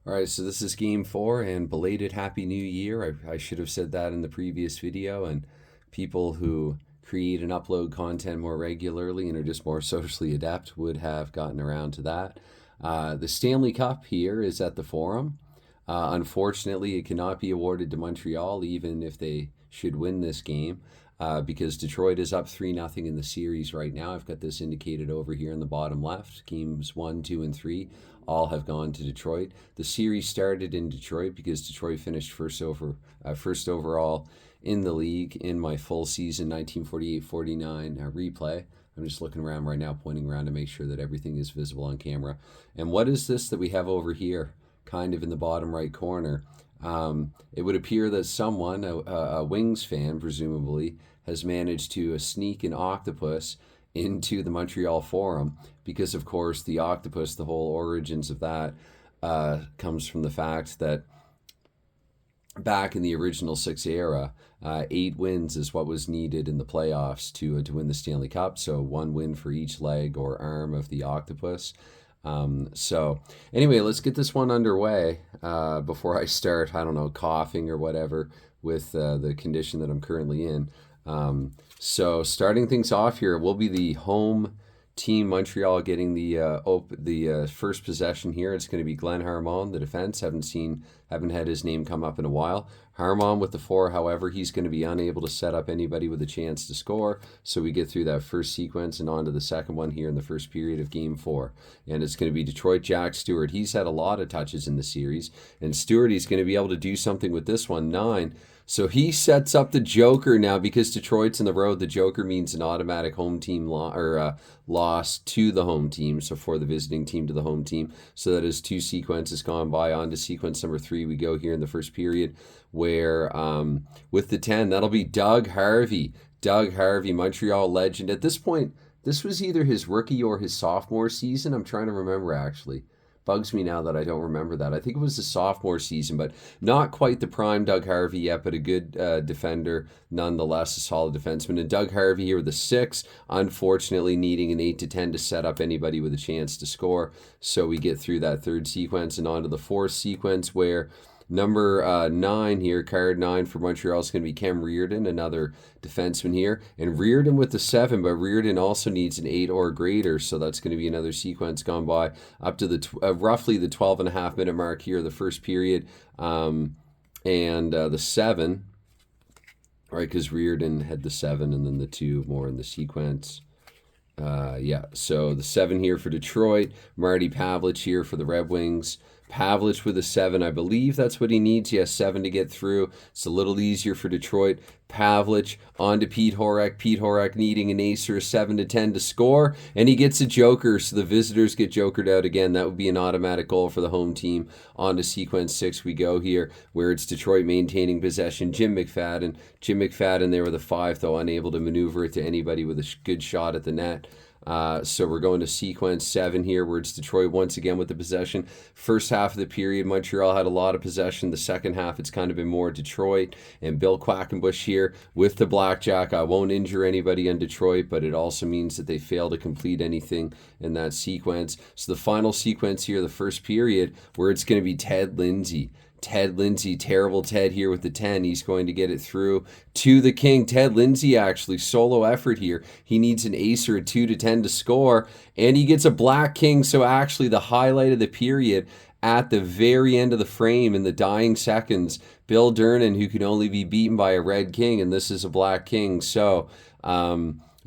All right, so this is game four, and belated Happy New Year. I should have said that in the previous video, and people who create and upload content more regularly and are just more socially adept would have gotten around to that. The Stanley Cup here is at the Forum. Unfortunately, it cannot be awarded to Montreal, even if they should win this game, because Detroit is up 3-0 in the series right now. I've got this indicated over here in the bottom left. Games 1, 2, and 3 all have gone to Detroit. The series started in Detroit because Detroit finished first overall in the league in my full season 1948-49 replay. I'm just looking around right now, pointing around to make sure that everything is visible on camera. And what is this that we have over here, kind of in the bottom right corner? It would appear that someone, a Wings fan presumably, has managed to sneak an octopus into the Montreal Forum because, of course, the octopus, the whole origins of that, comes from the fact that back in the original six era, 8 wins is what was needed in the playoffs to win the Stanley Cup. So 1 win for each leg or arm of the octopus. So anyway, let's get this one underway before I start, I don't know, coughing or whatever with the condition that I'm currently in. So starting things off here will be the home team, Montreal, getting the first possession here. It's going to be Glenn Harmon, the defense. Haven't had his name come up in a while. Harmon with the 4, however, he's going to be unable to set up anybody with a chance to score. So we get through that first sequence and on to the second one here in the first period of game 4. And it's going to be Detroit Jack Stewart. He's had a lot of touches in the series. And Stewart, he's going to be able to do something with this one, 9. So he sets up the Joker now because Detroit's in the road. The Joker means an automatic home team loss to the home team. So for the visiting team to the home team. So that is 2 sequences gone by. On to sequence number 3 we go here in the first period where with the 10, that'll be Doug Harvey. Doug Harvey, Montreal legend. At this point, this was either his rookie or his sophomore season. I'm trying to remember actually. Bugs me now that I don't remember that. I think it was the sophomore season, but not quite the prime Doug Harvey yet, but a good defender nonetheless, a solid defenseman. And Doug Harvey here with a 6, unfortunately needing an 8 to 10 to set up anybody with a chance to score. So we get through that third sequence and on to the fourth sequence where number 9 here, card 9 for Montreal is going to be Cam Reardon, another defenseman here. And Reardon with the 7, but Reardon also needs an 8 or greater, so that's going to be another sequence gone by up to the roughly the 12.5-minute mark here, the first period. And the 7, right, because Reardon had the 7 and then the 2 more in the sequence. So the 7 here for Detroit. Marty Pavlich here for the Red Wings. Pavlich with a 7. I believe that's what he needs. He has 7 to get through. It's a little easier for Detroit. Pavlich on to Pete Horak. Pete Horak needing an ace or a 7 to 10 to score. And he gets a joker, so the visitors get jokered out again. That would be an automatic goal for the home team. On to sequence 6 we go here, where it's Detroit maintaining possession. Jim McFadden there with a 5, though unable to maneuver it to anybody with a good shot at the net. So we're going to sequence 7 here, where it's Detroit once again with the possession. First half of the period, Montreal had a lot of possession. The second half, it's kind of been more Detroit. And Bill Quackenbush here with the blackjack. I won't injure anybody in Detroit, but it also means that they fail to complete anything in that sequence. So the final sequence here, the first period, where it's going to be Ted Lindsay. Ted Lindsay, terrible Ted here with the 10. He's going to get it through to the king. Ted Lindsay actually, solo effort here. He needs an ace or a 2 to 10 to score, and he gets a black king. So actually the highlight of the period at the very end of the frame in the dying seconds, Bill Durnan, who can only be beaten by a red king, and this is a black king. So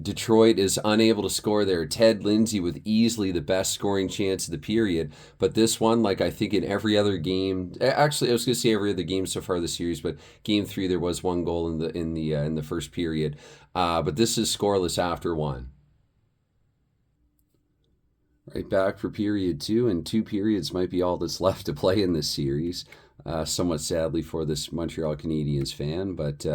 Detroit is unable to score there. Ted Lindsay with easily the best scoring chance of the period. But this one, like I think in every other game, actually I was going to say every other game so far this series, but game 3 there was 1 goal in the first period. But this is scoreless after 1. Right back for period 2, and 2 periods might be all that's left to play in this series. Somewhat sadly for this Montreal Canadiens fan, but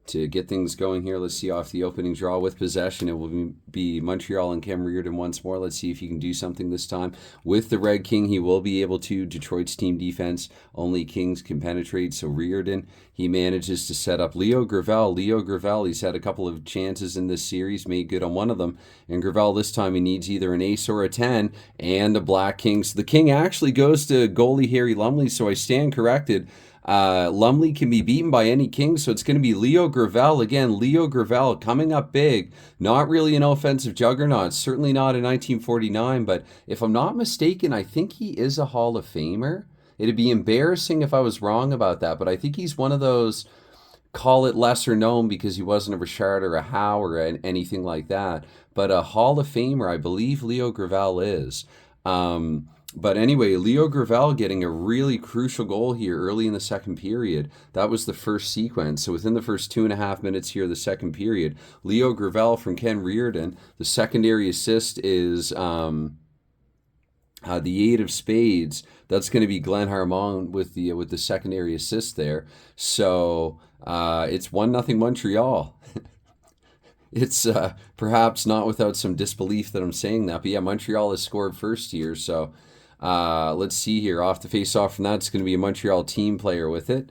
to get things going here. Let's see off the opening draw with possession. It will be Montreal and Cam Reardon once more. Let's see if he can do something this time. With the Red King, he will be able to. Detroit's team defense, only Kings can penetrate. So Reardon, he manages to set up Leo Gravel. Leo Gravel, he's had a couple of chances in this series, made good on one of them. And Gravel this time, he needs either an ace or a 10 and a Black King. So the King actually goes to goalie Harry Lumley, so I stand corrected. Lumley can be beaten by any king, so it's going to be Leo Gravel. Again, Leo Gravel coming up big. Not really an offensive juggernaut, certainly not in 1949, but if I'm not mistaken, I think he is a Hall of Famer. It'd be embarrassing if I was wrong about that, but I think he's one of those, call it lesser known because he wasn't a Richard or a Howe or anything like that, but a Hall of Famer, I believe Leo Gravel is. But anyway, Leo Gravel getting a really crucial goal here early in the second period. That was the first sequence. So within the first 2.5 minutes here of the second period, Leo Gravel from Ken Reardon. The secondary assist is the 8 of spades. That's going to be Glenn Harmon with the secondary assist there. So it's 1-0 Montreal. It's perhaps not without some disbelief that I'm saying that, but yeah, Montreal has scored first here, so let's see here. Off the face-off from that, it's going to be a Montreal team player with it.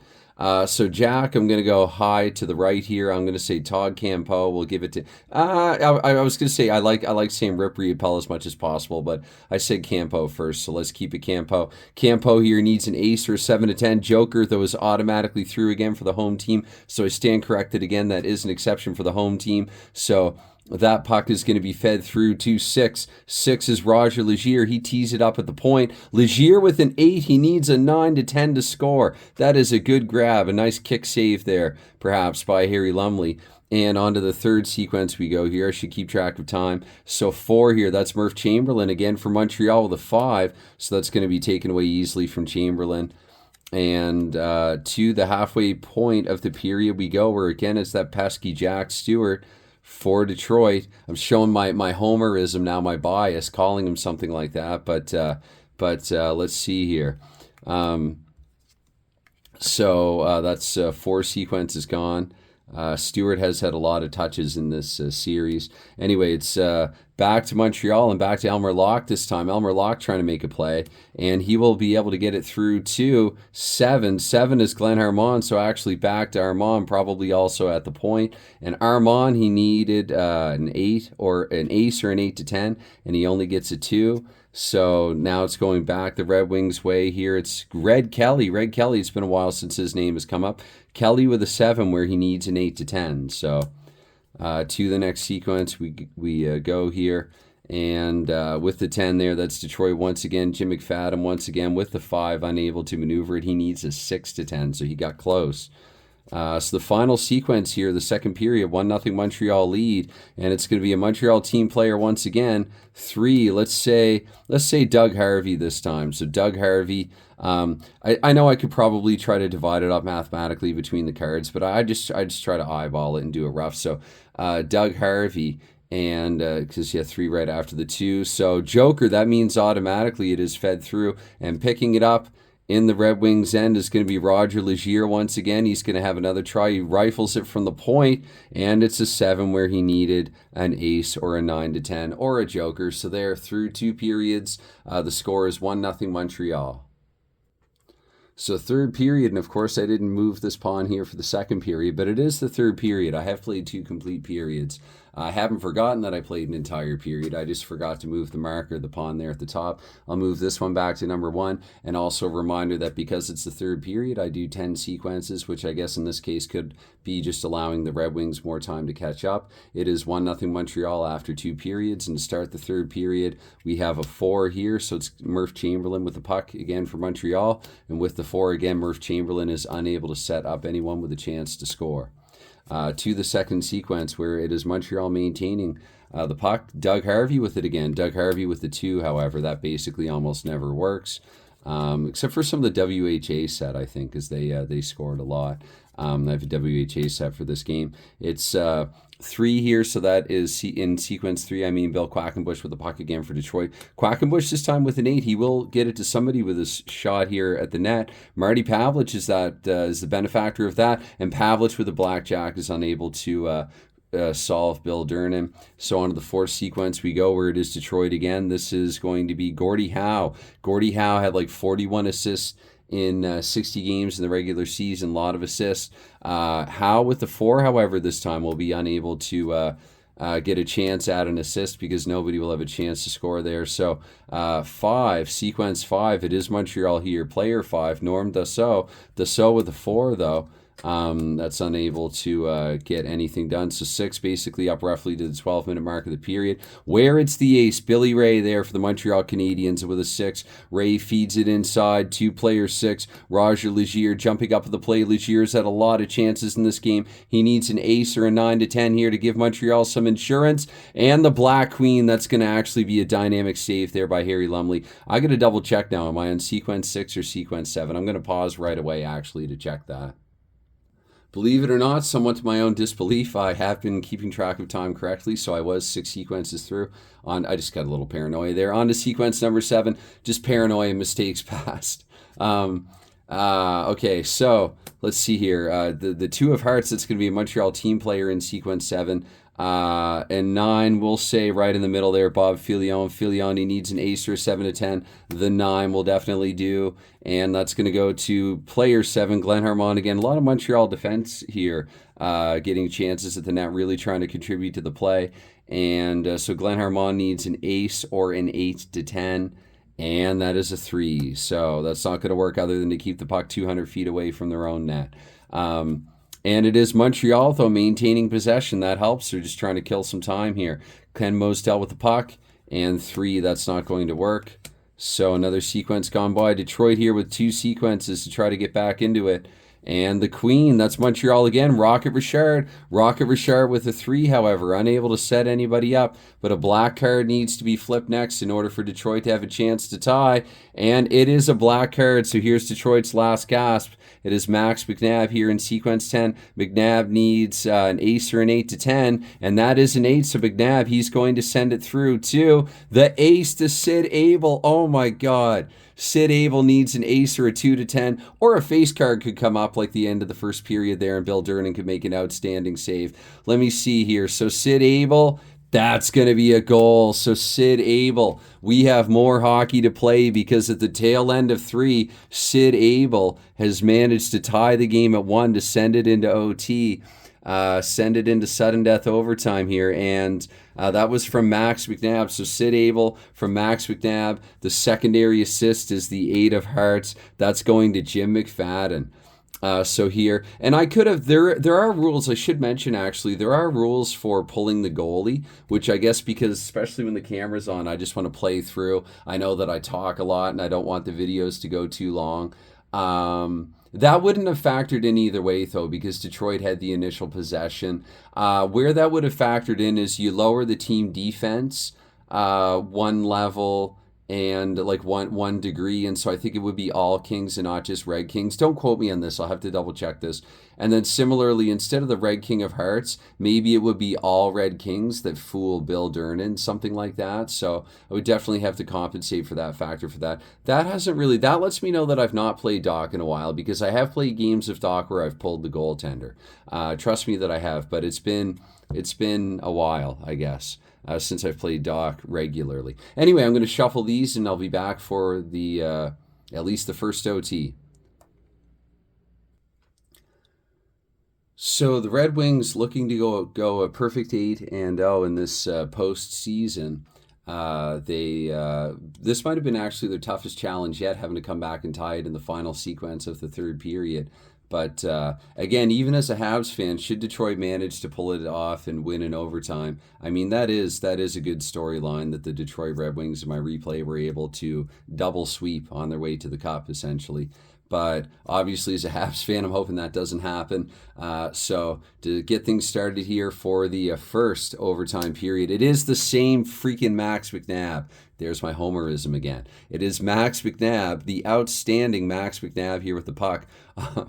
So Jack, I'm going to go high to the right here. I'm going to say Todd Campo. We'll give it to... I was going to say I like saying Rip Riopelle as much as possible, but I said Campo first, so let's keep it Campo. Campo here needs an ace or a 7 to 10. Joker, though, is automatically through again for the home team, so I stand corrected again. That is an exception for the home team, so... that puck is going to be fed through to 6. 6 is Roger Legier. He tees it up at the point. Legier with an 8. He needs a 9 to 10 to score. That is a good grab. A nice kick save there, perhaps, by Harry Lumley. And on to the third sequence we go here. I should keep track of time. So 4 here. That's Murph Chamberlain again for Montreal with a 5. So that's going to be taken away easily from Chamberlain. And to the halfway point of the period we go, where again it's that pesky Jack Stewart for Detroit. I'm showing my homerism now, my bias, calling him something like that. But let's see here. So that's 4 sequences gone. Stewart has had a lot of touches in this series. Anyway, it's back to Montreal and back to Elmer Locke this time. Elmer Locke trying to make a play, and he will be able to get it through to 7. 7 is Glenn Armand, so actually back to Armand, probably also at the point. And Armand, he needed an 8 or an ace or an 8 to 10, and he only gets a 2. So now it's going back the Red Wings way here. It's Red Kelly. Red Kelly, it's been a while since his name has come up. Kelly with a 7 where he needs an 8 to 10. So to the next sequence we go here. And with the 10 there, that's Detroit once again. Jim McFadden once again with the 5, unable to maneuver it. He needs a 6 to 10, so he got close. So the final sequence here, the second period, 1-0 Montreal lead, and it's going to be a Montreal team player once again. 3, let's say Doug Harvey this time. So Doug Harvey, I know I could probably try to divide it up mathematically between the cards, but I just try to eyeball it and do it rough. So Doug Harvey, and because you have 3 right after the 2. So Joker, that means automatically it is fed through, and picking it up in the Red Wings end is going to be Roger Legier once again. He's going to have another try. He rifles it from the point, and it's a 7 where he needed an ace or a 9 to 10 or a joker. So there, through 2 periods, the score is 1-0 Montreal. So third period, and of course I didn't move this pawn here for the second period, but it is the third period. I have played 2 complete periods. I haven't forgotten that I played an entire period. I just forgot to move the marker, the pawn there at the top. I'll move this one back to number 1, and also a reminder that because it's the third period, I do 10 sequences, which I guess in this case could be just allowing the Red Wings more time to catch up. It is 1-0 Montreal after 2 periods, and to start the third period, we have a 4 here, so it's Murph Chamberlain with the puck again for Montreal, and with the 4 again, Murph Chamberlain is unable to set up anyone with a chance to score. To the second sequence where it is Montreal maintaining the puck. Doug Harvey with it again. Doug Harvey with the 2, however, that basically almost never works. Except for some of the WHA set, I think, because they scored a lot. I have a WHA set for this game. It's 3 here, so that is in sequence 3. I mean, Bill Quackenbush with the puck again for Detroit. Quackenbush this time with an 8. He will get it to somebody with his shot here at the net. Marty Pavlich is the benefactor of that, and Pavlich with the blackjack is unable to solve Bill Durnan. So on to the 4th sequence we go, where it is Detroit again. This is going to be Gordie Howe. Gordie Howe had like 41 assists in 60 games in the regular season, a lot of assists. Howe with the 4, however, this time will be unable to get a chance at an assist because nobody will have a chance to score there. So 5, sequence 5, it is Montreal here. Player 5, Norm Dassault. Dassault with the 4, though. That's unable to get anything done. So 6 basically up roughly to the 12-minute mark of the period, where it's the ace, Billy Ray there for the Montreal Canadiens with a 6. Ray feeds it inside to player 6, Roger Legier jumping up at the play. Legier's had a lot of chances in this game. He needs an ace or a 9 to 10 here to give Montreal some insurance. And the Black Queen, that's going to actually be a dynamic save there by Harry Lumley. I got to double check now. Am I on sequence 6 or sequence 7? I'm going to pause right away actually to check that. Believe it or not, somewhat to my own disbelief, I have been keeping track of time correctly, so I was 6 sequences through. I just got a little paranoia there. On to sequence number 7, just paranoia, mistakes passed. Okay, so let's see here. The 2 of hearts, that's going to be a Montreal team player in sequence 7. And 9, we'll say right in the middle there, Bob Filion. Filion, he needs an ace or a 7 to 10. The 9 will definitely do. And that's going to go to player 7, Glenn Harmon. Again, a lot of Montreal defense here, getting chances at the net, really trying to contribute to the play. And so Glenn Harmon needs an ace or an 8 to 10. And that is a 3. So that's not going to work other than to keep the puck 200 feet away from their own net. And it is Montreal, though, maintaining possession. That helps. They're just trying to kill some time here. Ken Mosdell with the puck. And 3, that's not going to work. So another sequence gone by. Detroit here with 2 sequences to try to get back into it. And the Queen, that's Montreal again. Rocket Richard. Rocket Richard with a 3, however, unable to set anybody up. But a black card needs to be flipped next in order for Detroit to have a chance to tie. And it is a black card, so here's Detroit's last gasp. It is Max McNabb here in sequence 10. McNabb needs an ace or an 8 to 10, and that is an 8, so McNabb, he's going to send it through to the ace to Sid Abel. Oh my God. Sid Abel needs an ace or a 2 to 10, or a face card could come up like the end of the first period there, and Bill Durnan could make an outstanding save. Let me see here. So Sid Abel, that's going to be a goal. So Sid Abel, we have more hockey to play because at the tail end of 3, Sid Abel has managed to tie the game at 1 to send it into OT, send it into sudden death overtime here. And that was from Max McNabb. So Sid Abel from Max McNabb. The secondary assist is the 8 of hearts. That's going to Jim McFadden. So here, and I could have, there are rules, I should mention actually, there are rules for pulling the goalie, which I guess because, especially when the camera's on, I just want to play through. I know that I talk a lot and I don't want the videos to go too long. That wouldn't have factored in either way, though, because Detroit had the initial possession. Where that would have factored in is you lower the team defense 1 level and like one degree, and so I think it would be all Kings and not just Red Kings. Don't quote me on this, I'll have to double check this. And then similarly, instead of the Red King of Hearts, maybe it would be all Red Kings that fool Bill Durnan, something like that. So I would definitely have to compensate for that factor for that. That lets me know that I've not played DoC in a while, because I have played games of DoC where I've pulled the goaltender. Trust me that I have, but it's been a while, I guess. Since I've played DoC regularly. Anyway, I'm going to shuffle these and I'll be back for the at least the first OT. So the Red Wings looking to go a perfect 8-0 in this postseason. This might have been actually their toughest challenge yet, having to come back and tie it in the final sequence of the third period. But again, even as a Habs fan, should Detroit manage to pull it off and win in overtime, I mean, that is a good storyline that the Detroit Red Wings in my replay were able to double sweep on their way to the Cup, essentially. But obviously, as a Habs fan, I'm hoping that doesn't happen. So to get things started here for the first overtime period, it is the same freaking Max McNabb. There's my homerism again. It is Max McNabb, the outstanding Max McNabb here with the puck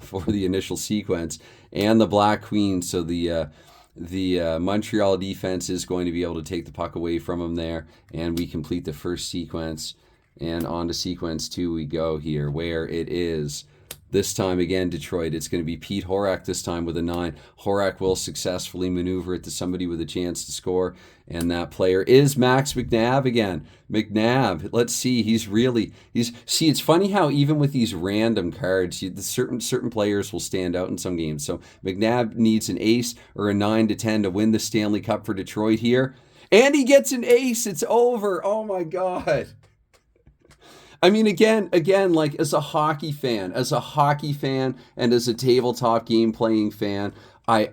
for the initial sequence, and the Black Queen. So the the Montreal defense is going to be able to take the puck away from him there, and we complete the first sequence. And on to sequence 2 we go here, where it is this time again Detroit. It's going to be Pete Horak this time with a 9. Horak will successfully maneuver it to somebody with a chance to score, and that player is Max McNabb again. McNabb, let's see, see, it's funny how even with these random cards, certain players will stand out in some games. So McNabb needs an ace or a 9-10 to win the Stanley Cup for Detroit here, and he gets an ace. It's over. Oh my God. I mean, again, like as a hockey fan, and as a tabletop game playing fan, I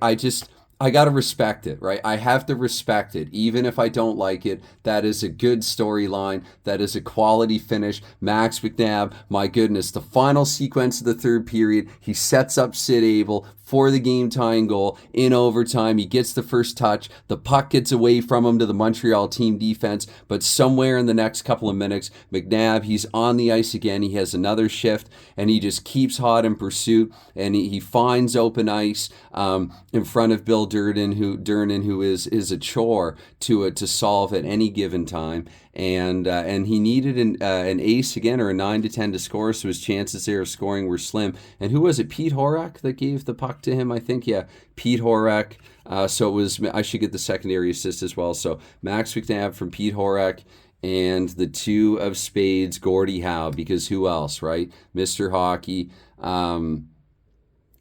got to respect it, right? I have to respect it. Even if I don't like it, that is a good storyline. That is a quality finish. Max McNabb, my goodness, the final sequence of the third period, he sets up Sid Abel for the game-tying goal in overtime. He gets the first touch. The puck gets away from him to the Montreal team defense, but somewhere in the next couple of minutes, McNabb, he's on the ice again. He has another shift, and he just keeps hot in pursuit, and he finds open ice in front of Bill Durden, who is a chore to solve at any given time. And he needed an ace again, or a 9-10 to score, so his chances there of scoring were slim. And who was it? Pete Horak that gave the puck to him, I think. Yeah, Pete Horak. So it was. I should get the secondary assist as well. So Max McNabb from Pete Horak, and the 2 of spades, Gordie Howe, because who else, right? Mr. Hockey,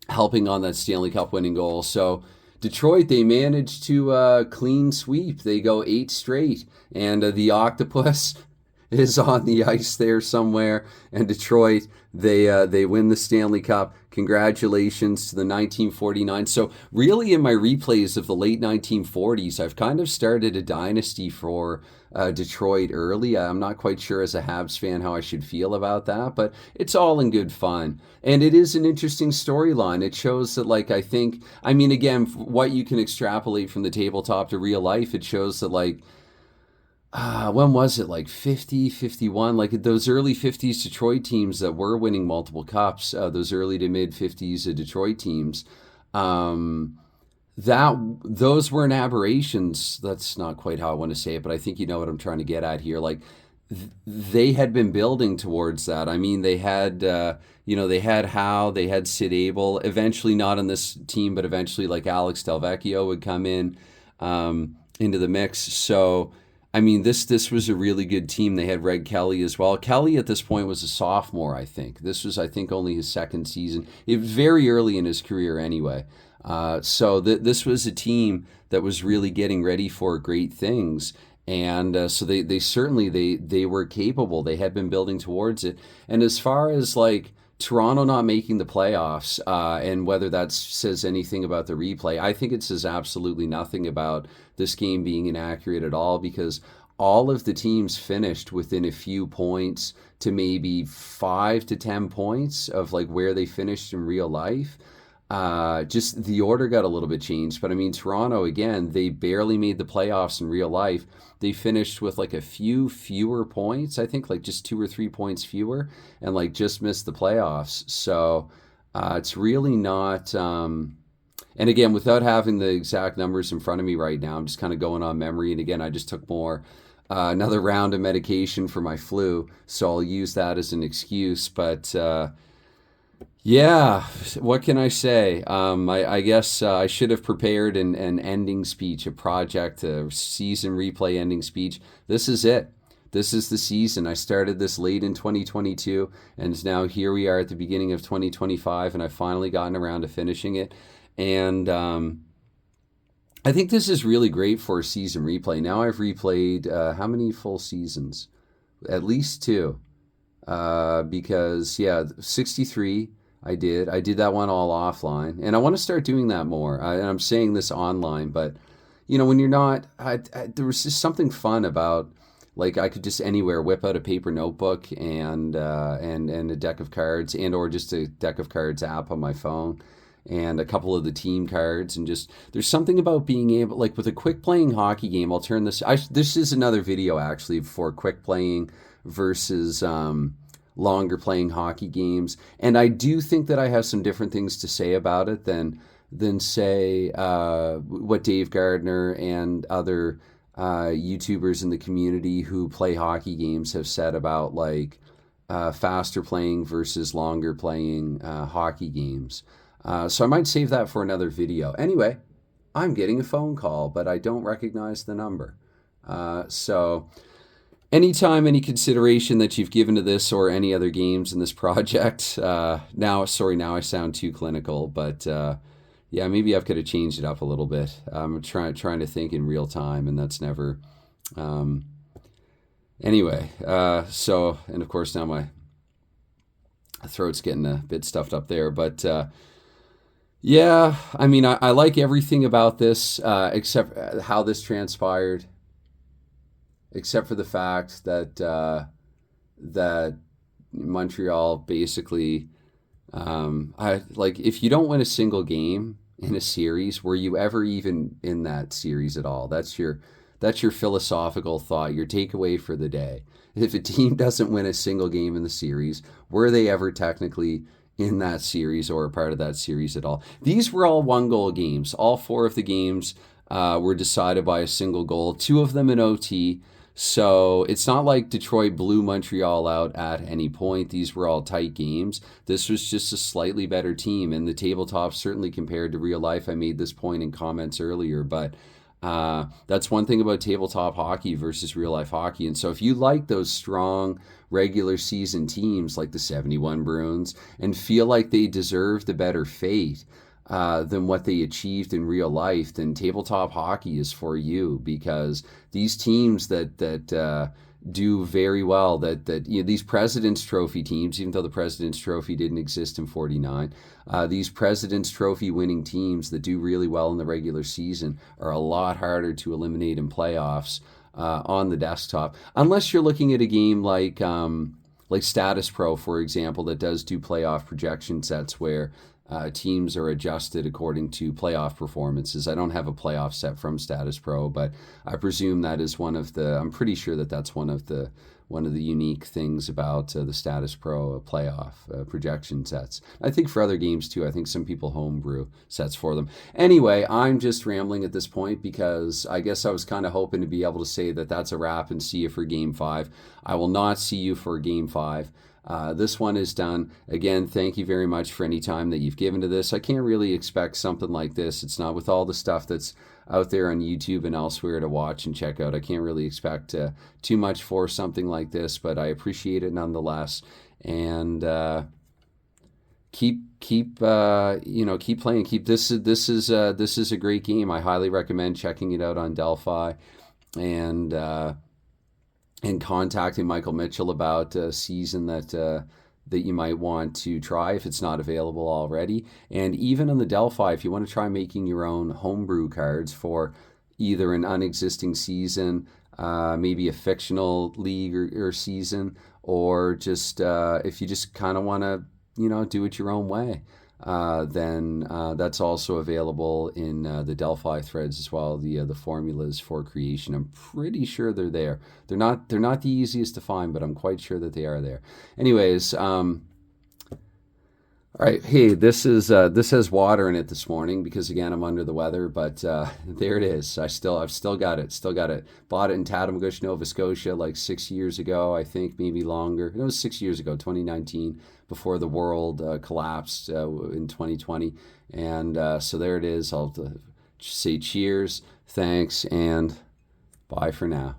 helping on that Stanley Cup winning goal. So Detroit, they managed to clean sweep. They go 8 straight, and the octopus is on the ice there somewhere. And Detroit, they win the Stanley Cup. Congratulations to the 1949. So really, in my replays of the late 1940s, I've kind of started a dynasty for Detroit early. I'm not quite sure as a Habs fan how I should feel about that, but it's all in good fun. And it is an interesting storyline. It shows that, like, I mean, again, what you can extrapolate from the tabletop to real life, it shows that, like, when was it, like 50, 51, like those early 50s Detroit teams that were winning multiple cups, those early to mid 50s Detroit teams, those weren't aberrations. That's not quite how I want to say it, but I think you know what I'm trying to get at here. Like, they had been building towards that. I mean, they had they had Howe, they had Sid Abel, eventually not on this team, but eventually like Alex Delvecchio would come in into the mix. So I mean, this was a really good team. They had Red Kelly as well. Kelly at this point was a sophomore, I think. This was, I think, only his second season. It was very early in his career anyway. So this was a team that was really getting ready for great things. And so they certainly, they were capable. They had been building towards it. And as far as, like, Toronto not making the playoffs, and whether that says anything about the replay, I think it says absolutely nothing about this game being inaccurate at all, because all of the teams finished within a few points to maybe 5 to 10 points of like where they finished in real life. Just the order got a little bit changed, but I mean, Toronto, again, they barely made the playoffs in real life. They finished with like a few fewer points, I think like just 2 or 3 points fewer, and like just missed the playoffs. So it's really not, and again, without having the exact numbers in front of me right now, I'm just kind of going on memory. And again, I just took another round of medication for my flu, so I'll use that as an excuse. But yeah, what can I say? I guess I should have prepared an ending speech, a season replay ending speech. This is it. This is the season. I started this late in 2022, and now here we are at the beginning of 2025, and I've finally gotten around to finishing it. And I think this is really great for a season replay. Now I've replayed how many full seasons? At least 2. Because, yeah, 63 I did that one all offline. And I want to start doing that more. And I'm saying this online, but, you know, when you're not, there was just something fun about, like, I could just anywhere whip out a paper notebook and a deck of cards, and or just a deck of cards app on my phone, and a couple of the team cards, and just, there's something about being able, like with a quick playing hockey game, I'll turn this, this is another video actually for quick playing versus longer playing hockey games. And I do think that I have some different things to say about it than than say what Dave Gardner and other YouTubers in the community who play hockey games have said about like faster playing versus longer playing hockey games. So I might save that for another video. Anyway, I'm getting a phone call, but I don't recognize the number. So anytime, any consideration that you've given to this or any other games in this project, now I sound too clinical, but yeah, maybe I've got to change it up a little bit. I'm trying to think in real time, and that's never. Anyway, so, and of course now my throat's getting a bit stuffed up there, but yeah, I mean, I like everything about this, except how this transpired, except for the fact that that Montreal basically, I like if you don't win a single game in a series, were you ever even in that series at all? That's your philosophical thought, your takeaway for the day. If a team doesn't win a single game in the series, were they ever technically in that series or a part of that series at all? These were all one-goal games. All four of the games were decided by a single goal, two of them in OT. So it's not like Detroit blew Montreal out at any point. These were all tight games. This was just a slightly better team, and the tabletop certainly compared to real life. I made this point in comments earlier, but that's one thing about tabletop hockey versus real life hockey. And so if you like those strong regular season teams like the 71 Bruins and feel like they deserved a better fate than what they achieved in real life, then tabletop hockey is for you, because these teams that do very well, that you know, these President's Trophy teams, even though the President's Trophy didn't exist in 49, these President's Trophy winning teams that do really well in the regular season are a lot harder to eliminate in playoffs on the desktop, unless you're looking at a game like Status Pro, for example, that does do playoff projection sets where teams are adjusted according to playoff performances. I don't have a playoff set from Status Pro, but I presume that is I'm pretty sure that that's one of the unique things about the Status Pro playoff projection sets. I think for other games too. I think some people homebrew sets for them. Anyway, I'm just rambling at this point because I guess I was kind of hoping to be able to say that that's a wrap and see you for Game 5. I will not see you for Game 5. This one is done. Again, thank you very much for any time that you've given to this. I can't really expect something like this. It's not with all the stuff that's out there on YouTube and elsewhere to watch and check out. I can't really expect too much for something like this, but I appreciate it nonetheless. And keep playing. This is a great game. I highly recommend checking it out on Delphi and contacting Michael Mitchell about a season that you might want to try if it's not available already. And even on the Delphi, if you want to try making your own homebrew cards for either an unexisting season, maybe a fictional league or season, or just if you just kind of want to, do it your own way, then that's also available in the Delphi threads as well. The formulas for creation, I'm pretty sure they're there. They're not the easiest to find, but I'm quite sure that they are there. Anyways, all right. Hey, this has water in it this morning because again I'm under the weather, but there it is. I've still got it. Bought it in Tatamagouche, Nova Scotia, like 6 years ago, I think, maybe longer. It was 6 years ago, 2019, before the world collapsed in 2020. And so there it is. I'll say cheers, thanks, and bye for now.